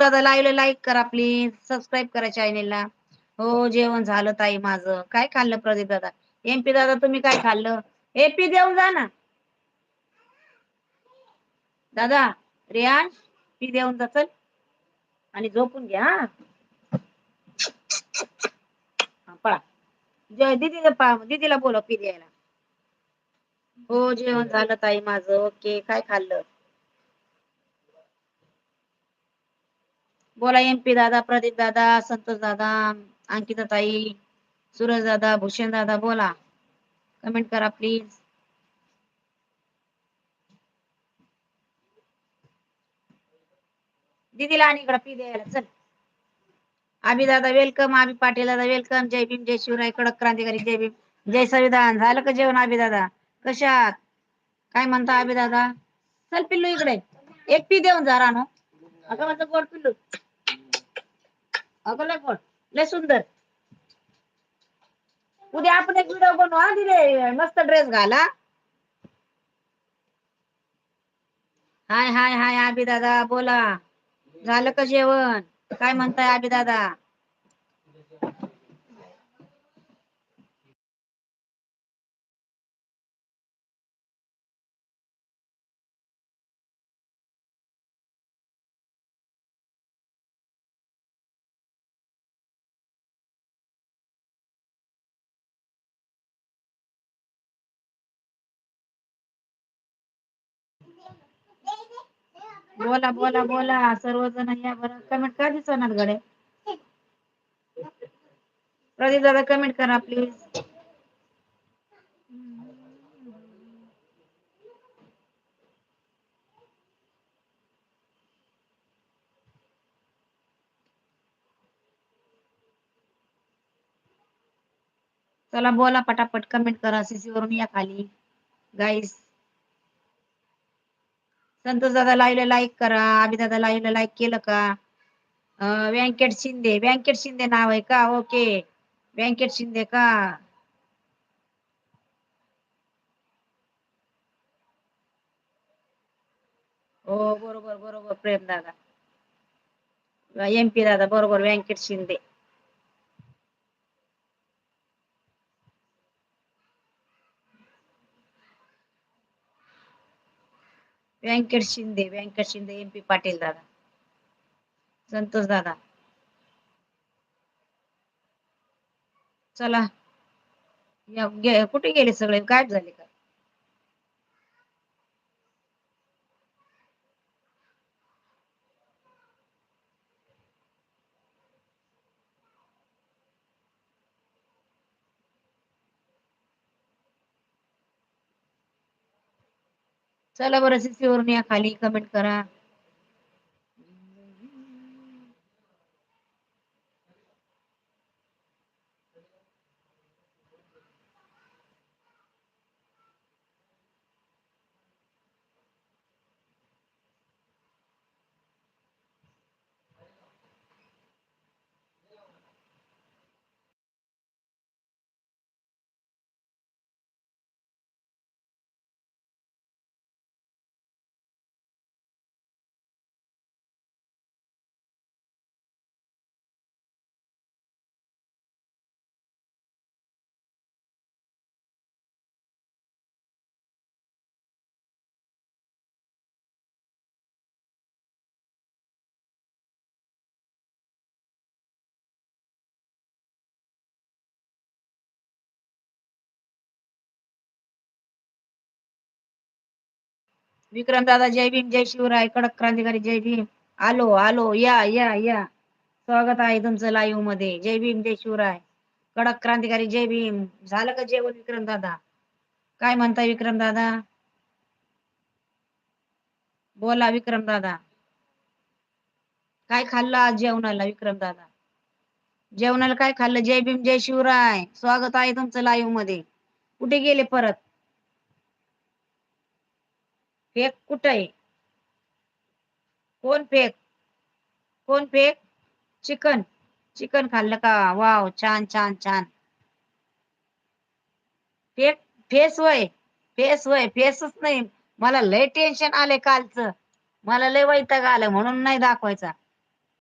दादा लाईव्हला लाईक करा प्लीज. सबस्क्राईब करा चॅनेलला. हो जेवण झालं ताई माझं. काय खाल्लं प्रदीप दादा? एमपी दादा तुम्ही काय खाल्लं? एपी देऊन जा ना. दादा रियान पी देऊन जा चल आणि झोपून घ्या हा. पळा. दीदीला बोलव पी द्यायला. हो जेवण झालं ताई माझं. ओके काय खाल्लं? बोला एमपी दादा, प्रदीप दादा, संतोष दादा, अंकिता ताई, सूरज दादा, भूषण दादा बोला. कमेंट करा प्लीज. दीदीला आणि इकडं पी द्यायला चल. आबी दादा वेलकम. आबी पाटील दादा वेलकम. जय भीम जय शिवराय कडक क्रांतिकारी जय भीम जय संविधान. झालं का जेवण आबी दादा? कशा आहात? काय म्हणता आबी दादा? चल पिल्लू इकडे. एक पी देऊन जा रानो. अगं माझं गोड पिल्लू. अगं लय गोड. लय सुंदर. उद्या आपण एक व्हिडिओ बनवू हा दिदे. मस्त ड्रेस घाला. हाय हाय हाय आबी दादा बोला. झालं का जेवण? काय म्हणताय आबी दादा? बोला बोला बोला सर्वजण या बरं. कमेंट का दिसणार गडे? प्रदीप दादा कमेंट करा प्लीज. चला बोला पटापट कमेंट करा. सीसी वरून या खाली गाईस. संतोष दादा लाईव्हला लाईक करा. आबी दादा लाईव्हला लाईक केलं का? व्यंकट शिंदे. व्यंकट शिंदे नाव आहे का? ओके व्यंकट शिंदे का? हो बरोबर बरोबर प्रेम दादा. एमपी दादा बरोबर व्यंकट शिंदे. व्यंकट शिंदे व्यंकट शिंदे एमपी पाटील दादा. संतोष दादा. चला कुठे गेले सगळे? गायब झाले का? चला बरं सीसी वरून या खाली कमेंट करा. विक्रम दादा जय भीम जय शिवराय कडक क्रांतिकारी जय भीम. आलो आलो या या या. स्वागत आहे तुमचं लाईव्ह मध्ये. जय भीम जय शिवराय कडक क्रांतिकारी जय भीम. झालं का जेवण विक्रम दादा? काय म्हणताय विक्रम दादा? बोला विक्रम दादा. काय खाल्लं आज जेवणाला विक्रम दादा? जेवणाला काय खाल्लं? जय भीम जय शिवराय. स्वागत आहे तुमचं लाईव्ह मध्ये. कुठे गेले परत? फेक कुठे आहे? कोण फेक? कोण फेक? चिकन. चिकन खाल्लं का? वाव छान छान छान. फेक फेस वय फेस वय फेसच नाही. मला लय टेन्शन आले कालचं. मला लय वैताग आलं म्हणून नाही दाखवायचा.